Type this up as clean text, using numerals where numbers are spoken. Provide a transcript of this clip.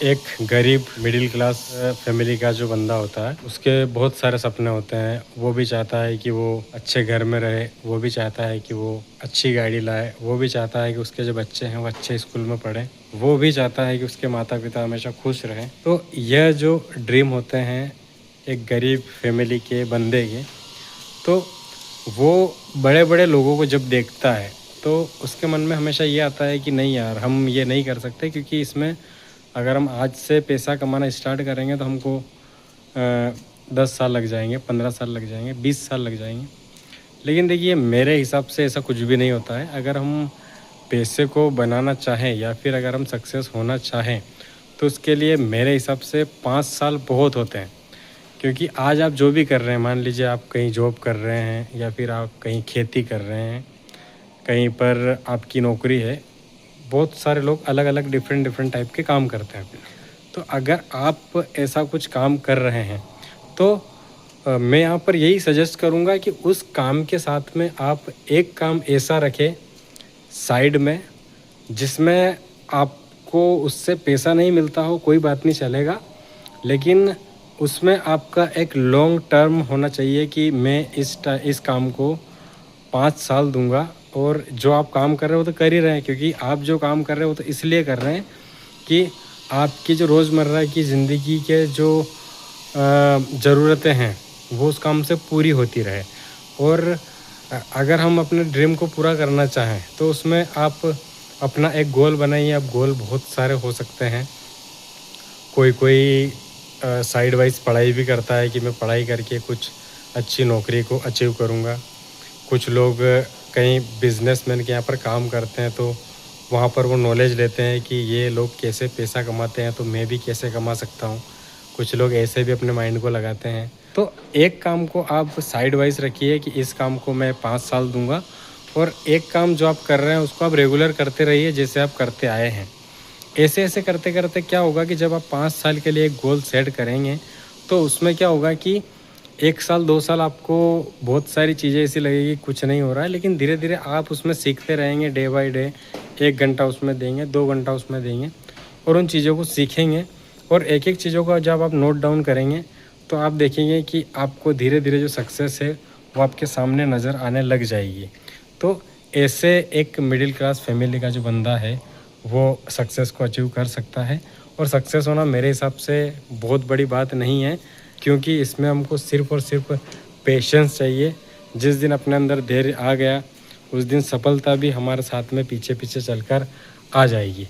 एक गरीब middle class family का जो बंदा होता है उसके बहुत सारे सपने होते हैं। वो भी चाहता है कि वो अच्छे घर में रहे, वो भी चाहता है कि वो अच्छी गाड़ी लाए, वो भी चाहता है कि उसके जो बच्चे हैं वो अच्छे स्कूल में पढ़ें, वो भी चाहता है कि उसके माता पिता हमेशा खुश रहें। तो यह जो ड्रीम होते हैं एक गरीब फैमिली के बंदे के, तो वो बड़े बड़े लोगों को जब देखता है तो उसके मन में हमेशा ये आता है कि नहीं यार, हम ये नहीं कर सकते, क्योंकि इसमें अगर हम आज से पैसा कमाना स्टार्ट करेंगे तो हमको 10 साल लग जाएंगे, 15 साल लग जाएंगे, 20 साल लग जाएंगे। लेकिन देखिए, मेरे हिसाब से ऐसा कुछ भी नहीं होता है। अगर हम पैसे को बनाना चाहें या फिर अगर हम सक्सेस होना चाहें तो उसके लिए मेरे हिसाब से 5 साल बहुत होते हैं। क्योंकि आज आप जो भी कर रहे हैं, मान लीजिए आप कहीं जॉब कर रहे हैं या फिर आप कहीं खेती कर रहे हैं, कहीं पर आपकी नौकरी है। बहुत सारे लोग अलग अलग डिफरेंट डिफरेंट टाइप के काम करते हैं। तो अगर आप ऐसा कुछ काम कर रहे हैं तो मैं यहाँ पर यही सजेस्ट करूँगा कि उस काम के साथ में आप एक काम ऐसा रखें साइड में, जिसमें आपको उससे पैसा नहीं मिलता हो, कोई बात नहीं, चलेगा, लेकिन उसमें आपका एक लॉन्ग टर्म होना चाहिए कि मैं इस काम को 5 साल दूंगा। और जो आप काम कर रहे हो तो कर ही रहे हैं, क्योंकि आप जो काम कर रहे हो तो इसलिए कर रहे हैं कि आपकी जो रोज़मर्रा की ज़िंदगी के जो ज़रूरतें हैं वो उस काम से पूरी होती रहे। और अगर हम अपने ड्रीम को पूरा करना चाहें तो उसमें आप अपना एक गोल बनाइए। अब गोल बहुत सारे हो सकते हैं। कोई साइड वाइज पढ़ाई भी करता है कि मैं पढ़ाई करके कुछ अच्छी नौकरी को अचीव करूँगा। कुछ लोग कहीं बिजनेसमैन के यहाँ पर काम करते हैं तो वहाँ पर वो नॉलेज लेते हैं कि ये लोग कैसे पैसा कमाते हैं तो मैं भी कैसे कमा सकता हूँ। कुछ लोग ऐसे भी अपने माइंड को लगाते हैं। तो एक काम को आप साइड वाइज रखिए कि इस काम को मैं 5 साल दूंगा, और एक काम जो आप कर रहे हैं उसको आप रेगुलर करते रहिए जैसे आप करते आए हैं। ऐसे ऐसे करते करते क्या होगा कि जब आप 5 साल के लिए एक गोल सेट करेंगे तो उसमें क्या होगा कि 1 साल 2 साल आपको बहुत सारी चीज़ें ऐसी लगेगी कुछ नहीं हो रहा है, लेकिन धीरे धीरे आप उसमें सीखते रहेंगे डे बाय डे। 1 घंटा उसमें देंगे, 2 घंटा उसमें देंगे और उन चीज़ों को सीखेंगे। और एक एक चीज़ों का जब आप नोट डाउन करेंगे तो आप देखेंगे कि आपको धीरे धीरे जो सक्सेस है वो आपके सामने नज़र आने लग जाएगी। तो ऐसे एक मिडिल क्लास फैमिली का जो बंदा है वो सक्सेस को अचीव कर सकता है। और सक्सेस होना मेरे हिसाब से बहुत बड़ी बात नहीं है, क्योंकि इसमें हमको सिर्फ़ और सिर्फ पेशेंस चाहिए। जिस दिन अपने अंदर धैर्य आ गया उस दिन सफलता भी हमारे साथ में पीछे पीछे चलकर आ जाएगी।